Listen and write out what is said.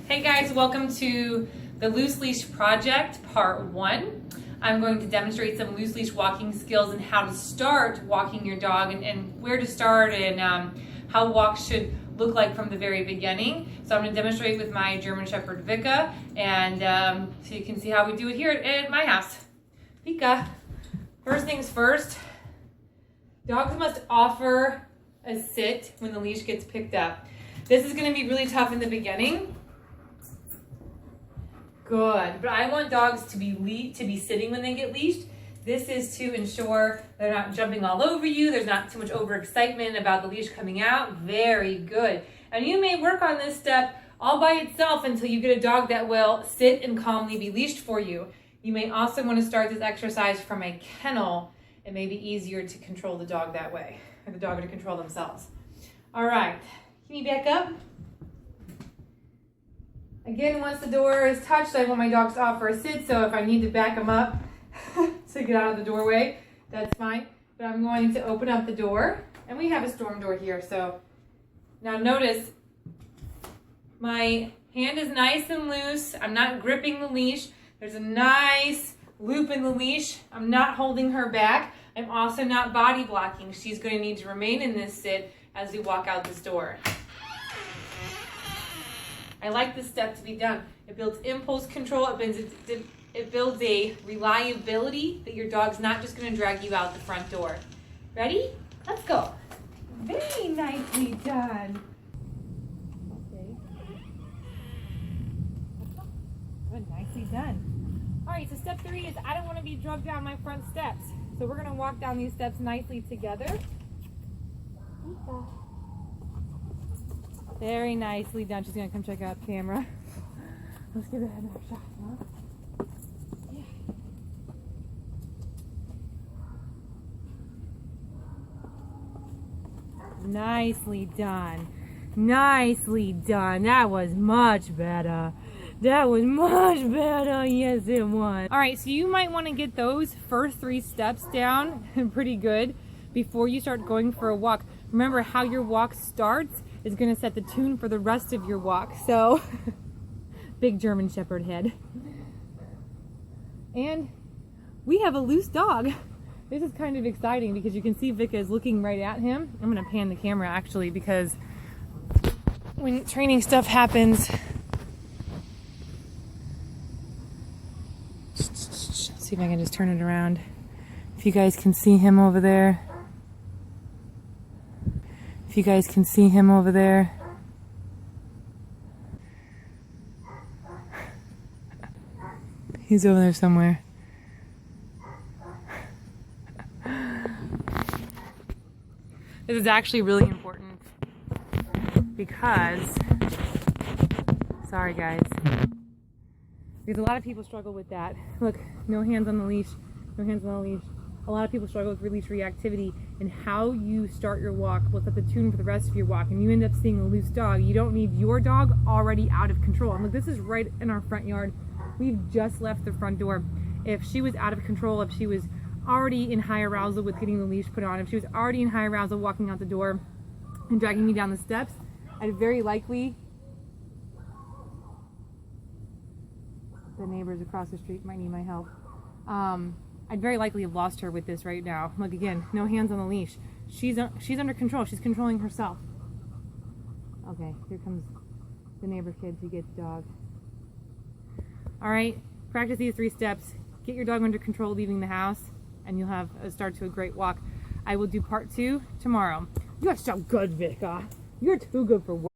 Hey guys, welcome to the Loose Leash Project, Part 1. I'm going to demonstrate some loose leash walking skills and how to start walking your dog and where to start and how walks should look like from the very beginning. So I'm going to demonstrate with my German Shepherd Vika, and so you can see how we do it here at my house. Vika, first things first, dogs must offer a sit when the leash gets picked up. This is going to be really tough in the beginning. Good, but I want dogs to be sitting when they get leashed. This is to ensure they're not jumping all over you. There's not too much overexcitement about the leash coming out. Very good. And you may work on this step all by itself until you get a dog that will sit and calmly be leashed for you. You may also want to start this exercise from a kennel. It may be easier to control the dog that way, or the dog to control themselves. All right, can you back up? Again, once the door is touched, I want my dogs to offer a sit, so if I need to back them up to get out of the doorway, that's fine. But I'm going to open up the door, and we have a storm door here, so now notice my hand is nice and loose. I'm not gripping the leash. There's a nice loop in the leash. I'm not holding her back. I'm also not body blocking. She's going to need to remain in this sit as we walk out this door. I like this step to be done. It builds impulse control. It builds a reliability that your dog's not just going to drag you out the front door. Ready? Let's go. Very nicely done. Okay. Good, nicely done. All right, so step 3 is I don't want to be drugged down my front steps. So we're going to walk down these steps nicely together. Very nicely done. She's going to come check out the camera. Let's give it another shot, huh? Yeah. Nicely done. Nicely done. That was much better. That was much better. Yes, it was. All right, so you might want to get those first 3 steps down pretty good before you start going for a walk. Remember, how your walk starts is going to set the tune for the rest of your walk. So, big German Shepherd head. And we have a loose dog. This is kind of exciting because you can see Vika is looking right at him. I'm going to pan the camera actually because when training stuff happens, let's see if I can just turn it around. If you guys can see him over there. If you guys can see him over there. He's over there somewhere. This is actually really important because, sorry guys, because a lot of people struggle with that. Look, no hands on the leash, no hands on the leash. A lot of people struggle with release reactivity, and how you start your walk will set the tune for the rest of your walk, and you end up seeing a loose dog. You don't need your dog already out of control. And look, this is right in our front yard. We've just left the front door. If she was out of control, if she was already in high arousal with getting the leash put on, if she was already in high arousal walking out the door and dragging me down the steps, I'd very likely, the neighbors across the street might need my help. I'd very likely have lost her with this right now. Look, again, no hands on the leash. She's under control. She's controlling herself. Okay, here comes the neighbor kid to get the dog. All right, practice these 3 steps. Get your dog under control leaving the house, and you'll have a start to a great walk. I will do part 2 tomorrow. You're so good, Vika. You're too good for work.